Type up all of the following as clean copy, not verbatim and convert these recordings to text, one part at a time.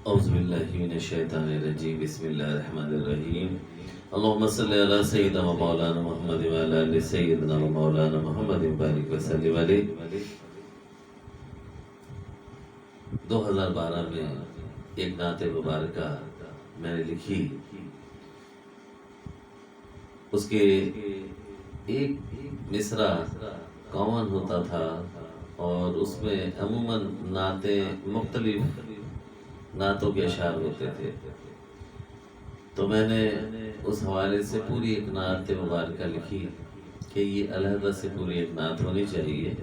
اعوذ باللہ من الشیطان الرجیم بسم اللہ الرحمن الرحیم اللہم صلی علی سیدنا و مولانا محمد و علی آل سیدنا و مولانا محمد بارک وسلم علیہ۔ 2012 میں ایک نعت مبارکہ میں نے لکھی، اس کے ایک مصرع کامن ہوتا تھا اور اس میں عموماً نعتیں مختلف نعتوں کے اشعار ہوتے تھے، تو میں نے اس حوالے سے پوری ایک نعت مبارکہ لکھی کہ یہ علیحدہ سے پوری ایک نعت ہونی چاہیے،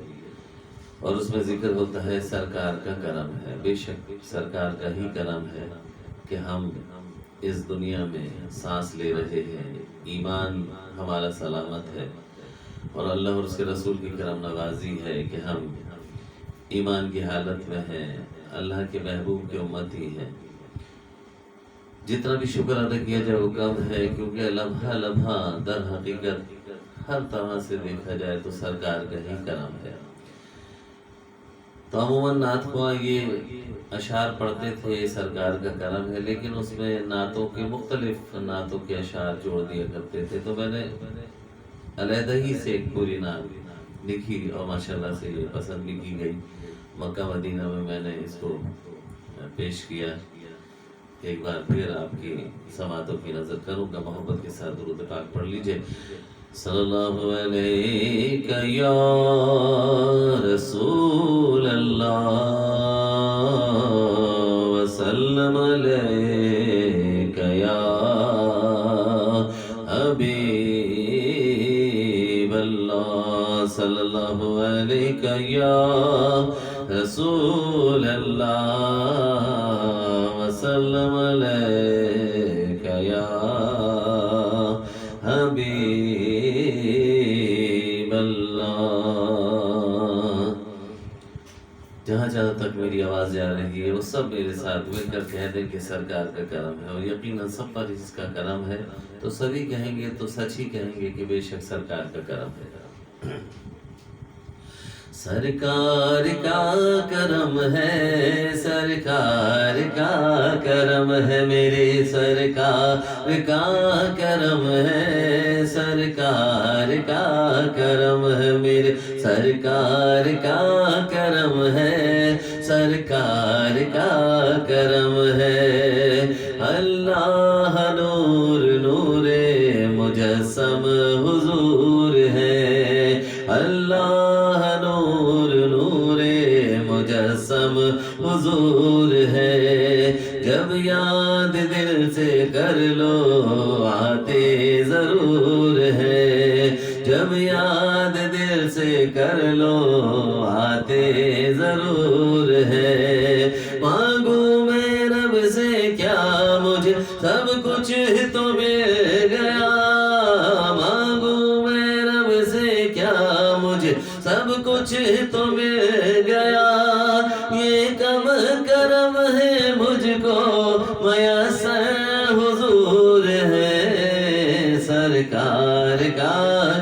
اور اس میں ذکر ہوتا ہے سرکار کا کرم ہے۔ بے شک سرکار کا ہی کرم ہے کہ ہم اس دنیا میں سانس لے رہے ہیں، ایمان ہمارا سلامت ہے، اور اللہ اور اس کے رسول کی کرم نوازی ہے کہ ہم ایمان کی حالت میں ہیں، اللہ کے محبوب کے امتی ہیں۔ جتنا بھی شکر ادا کیا جائے وہ کم ہے، کیونکہ لمحہ لمحہ در حقیقت ہر طرح سے دیکھا جائے تو سرکار کا ہی کرم ہے۔ تو عموماً نعت خواہ یہ اشعار پڑھتے تھے سرکار کا کرم ہے، لیکن اس میں نعتوں کے مختلف نعتوں کے اشعار جوڑ دیا کرتے تھے، تو میں نے علیحدہ ہی سے ایک پوری نعت لکھی اور ماشاءاللہ سے یہ پسند بھی کی گئی۔ مکہ مدینہ میں نے اس کو پیش کیا۔ ایک بار پھر آپ کی سماعتوں کی نظر کروں گا، محبت کے ساتھ درود پاک پڑھ لیجئے۔ صلی اللہ علیہ یا رسول اللہ وسلم علیہ یا حبیب اللہ، صلی اللہ علیہ یا رسول اللہ وسلم علیہ یا حبیب اللہ۔ جہاں جہاں تک میری آواز جا رہی ہے وہ سب میرے ساتھ مل کر کہہ دیں کہ سرکار کا کرم ہے، اور یقیناً سب پر اس کا کرم ہے، تو سبھی کہیں گے تو سچ ہی کہیں گے کہ بے شک سرکار کا کرم ہے۔ سرکار کا کرم ہے، سرکار کا کرم ہے، میرے سرکار کا کرم ہے، سرکار کا کرم ہے، میرے سرکار کا کرم ہے، سرکار کا کرم ہے۔ اللہ نور نور مجسم حضور ہے، اللہ نور نور مجسم حضور ہے، جب یاد دل سے کر لو آتے ضرور ہے، جب یاد دل سے کر لو آتے ضرور ہے۔ مانگوں میں رب سے کیا مجھے سب کچھ تو مل گیا، مانگوں میں رب سے کیا مجھے سب کچھ تو مل گیا، یہ کم کرم ہے مجھ کو میسر حضور ہے، سرکار کا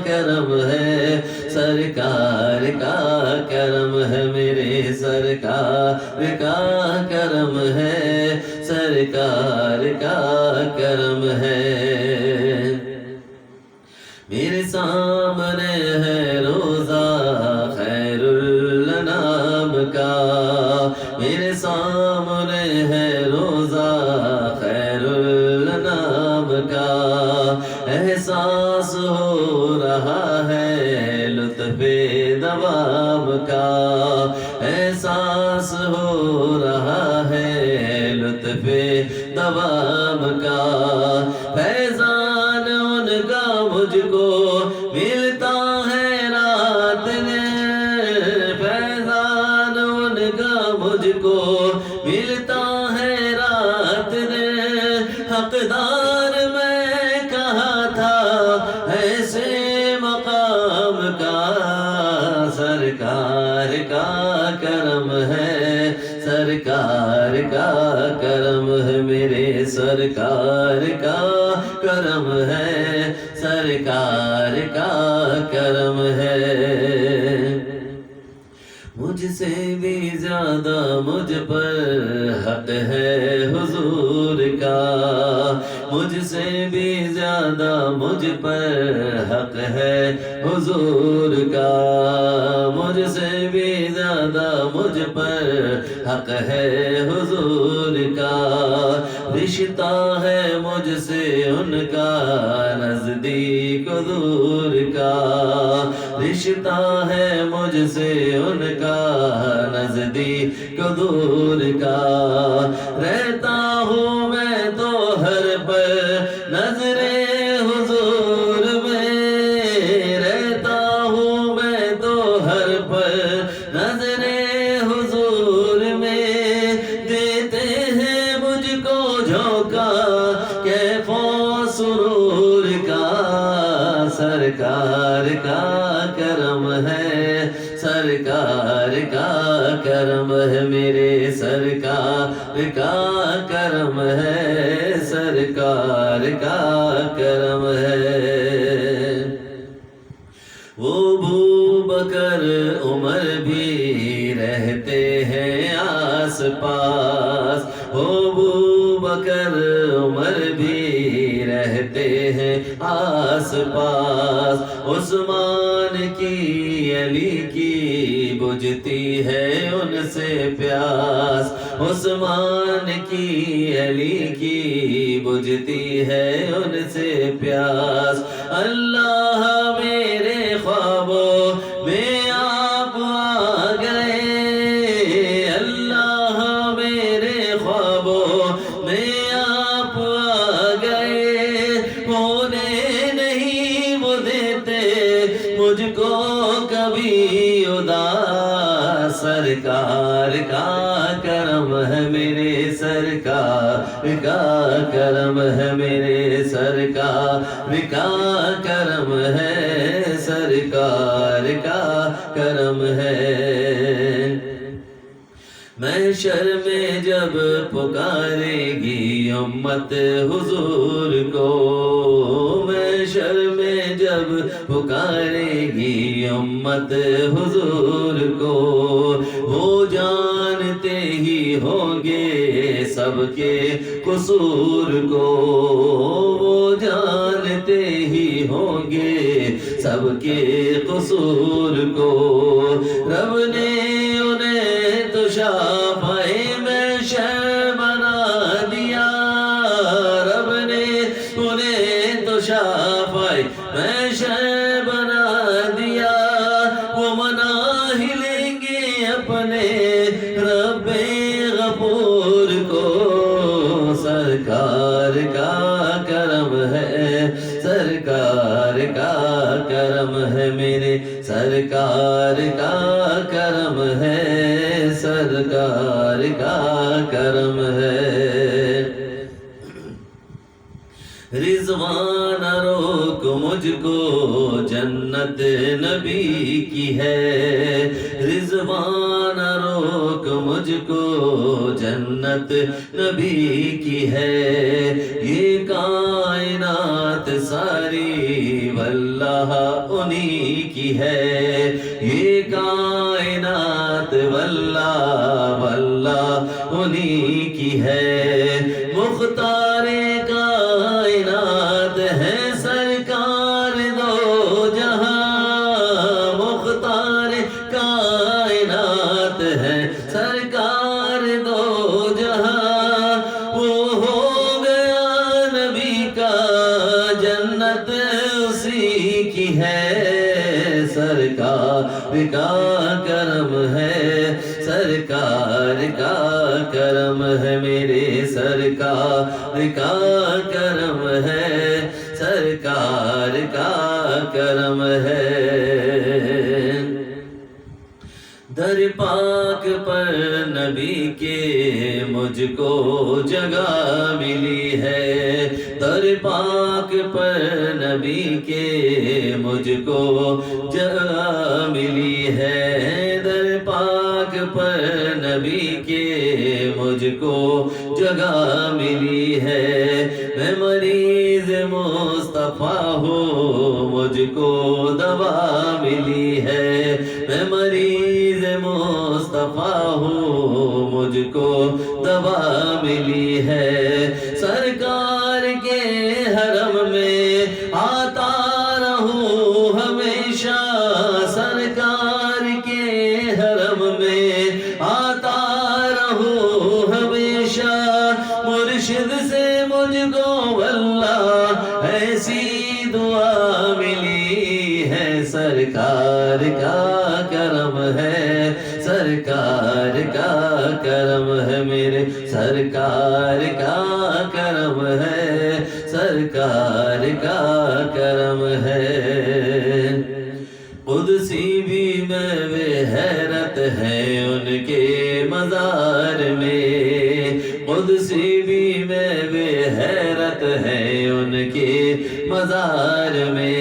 کرم ہے، سرکار کا کرم ہے، میرے سرکار کا کرم ہے، سرکار کا کرم ہے۔ میرے سامنے ہے روزہ خیر الانام کا، میرے سامنے ہے روزہ خیر الانام کا، احساس ہو رہا ہے لطف دوام کا، احساس ہو رہا ہے لطف دوام کا، فیضان ان کا مجھ کو ملتا ہے رات میں، فیضان ان کا مجھ کو ملتا ہے رات میں، حقدار میں کہا تھا ایسے مقام کا، سرکار کا کرم ہے، سرکار کا کرم ہے، میرے سرکار کا کرم ہے، سرکار کا کرم ہے۔ مجھ سے بھی زیادہ مجھ پر حق ہے حضور کا، مجھ سے بھی زیادہ مجھ پر حق ہے حضور کا، مجھ سے بھی زیادہ مجھ پر حق ہے حضور کا، رشتہ ہے مجھ سے ان کا نزدیک دور کا، رشتہ ہے مجھ سے ان کا نزدیک دور کا، رہتا ہوں میں تو ہر پل نظر حضور میں، رہتا ہوں میں تو ہر پل نظر حضور میں، دیتے ہیں مجھ کو جھونکا کیف و سرور کا، سرکار کا کرم ہے، سرکار کا کرم ہے، میرے سرکار کا کرم ہے، سرکار کا کرم ہے۔ وہ ابو بکر عمر بھی رہتے ہیں آس پاس، وہ ابو بکر عمر بھی رہتے ہیں آس پاس، عثمان کی علی کی بجھتی ہے ان سے پیاس، عثمان کی علی کی بجھتی ہے ان سے پیاس، اللہ میرے خوابوں میں آپ آ گئے، اللہ میرے خوابوں میں آپ آ گئے، ہونے نہیں وہ دیتے مجھ کو کبھی اداس، سرکار کا کرم ہے، میرے سرکار کا کرم ہے، میرے سرکار کا کرم ہے، سرکار کا کرم ہے۔ محشر میں جب پکارے گی امت حضور کو، محشر میں جب پکارے گی امت حضور کو، وہ جانتے ہی ہوں گے سب کے قصور کو، وہ جانتے ہی ہوں گے سب کے قصور کو، رب نے انہیں تو شافعِ محشر بنا دیا، رب نے انہیں تو شافعِ محشر بنا دیا، وہ منا ہی لیں گے اپنے رب غفور کو، سرکار کا کرم ہے، سرکار کا کرم ہے، میرے سرکار کا کرم ہے، سرکار کا کرم ہے۔ رضوان روک مجھ کو جنت نبی کی ہے، رضوان روک مجھ کو جنت نبی کی ہے، یہ کائنات ساری واللہ انہی کی ہے، یہ کائنات واللہ واللہ انہی کی ہے، مختار کائنات ہے سرکار دو جہاں، مختار کائنات ہے سرکار دو جہاں، وہ ہو گیا نبی کا جنت اسی کی ہے، سرکار کا کرم ہے، سرکار کا کرم ہے، میرے سرکار کا کرم ہے، سرکار کا کرم ہے۔ در پاک پر نبی کے مجھ کو جگہ ملی ہے، در پاک پر نبی کے مجھ کو جگہ ملی ہے، در پاک پر نبی کے مجھ کو جگہ ملی ہے، میں مریض مصطفیٰ ہوں مجھ کو دوا ملی ہے، میں مریض مصطفیٰ ہوں مجھ کو دوا ملی ہے، سرکار کے حرم میں آتا رہوں ہمیشہ، سرکار کے حرم میں آتا رہوں ہمیشہ، مرشد سے مجھ کو واللہ ایسی دعا ملی ہے، سرکار کا کرم ہے، سرکار کا کرم ہے، میرے سرکار کا کرم ہے، سرکار کا کرم ہے۔ قدسی بھی میں حیرت ہے ان کے مزار میں، قدسی بھی میں حیرت ہے ان کے مزار میں،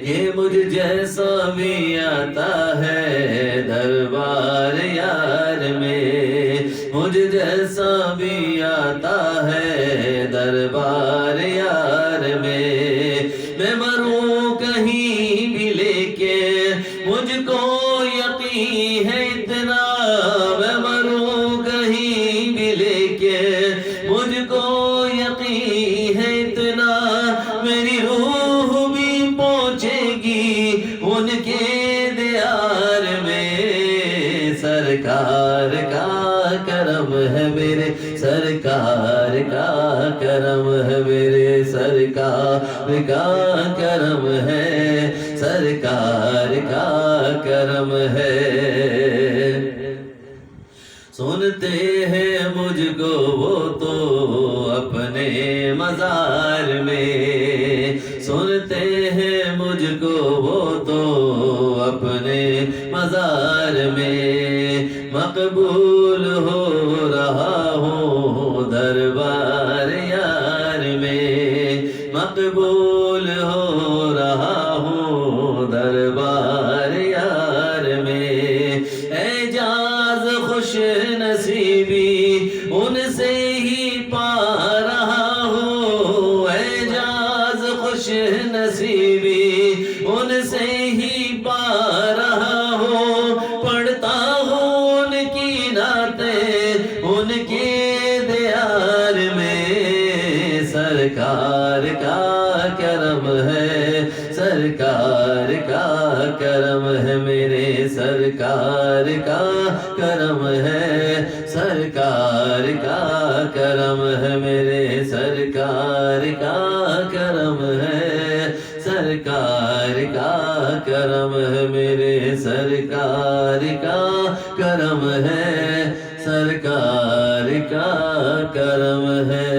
یہ مجھ جیسا بھی آتا ہے دربار یار میں، مجھ جیسا بھی آتا ہے دربار یار میں مروں کہیں بھی لیکن مجھ کو یقین ہے اتنا، میں مروں کہیں بھی لیکن مجھ کو یقین ہے اتنا، میری روح بھی پہنچے گی ان کے دیار میں، سرکار کا کرم ہے میرے، سرکار کا کرم ہے میرے، سرکار کا کرم ہے، سرکار کا کرم ہے۔ سنتے ہیں مجھ کو وہ تو اپنے مزار میں، سنتے ہیں مجھ کو وہ تو اپنے مزار میں، مقبول ہو رہا ہوں دربار یار میں، مقبول ہو رہا ہوں دربار یار میں، اعجاز خوش نصیبی ان سے ہی پا رہا ہوں، اعجاز خوش نصیبی ان سے ہی پا رہا ہوں، پڑھتا ہوں ان کی نعتیں ان کے دیار میں، سرکار کا کرم ہے، سرکار کا کرم ہے میرے، سرکار کا کرم ہے، سرکار کا کرم ہے میرے، سرکار کا کرم ہے، سرکار کا کرم ہے میرے، سرکار کا کرم ہے، سرکار کا کرم ہے۔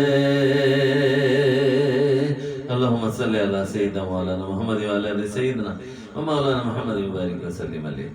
اللہم صلی علی سیدنا مولانا محمد وعلی آل سیدنا و مولانا محمد وبارک وسلم علیہ۔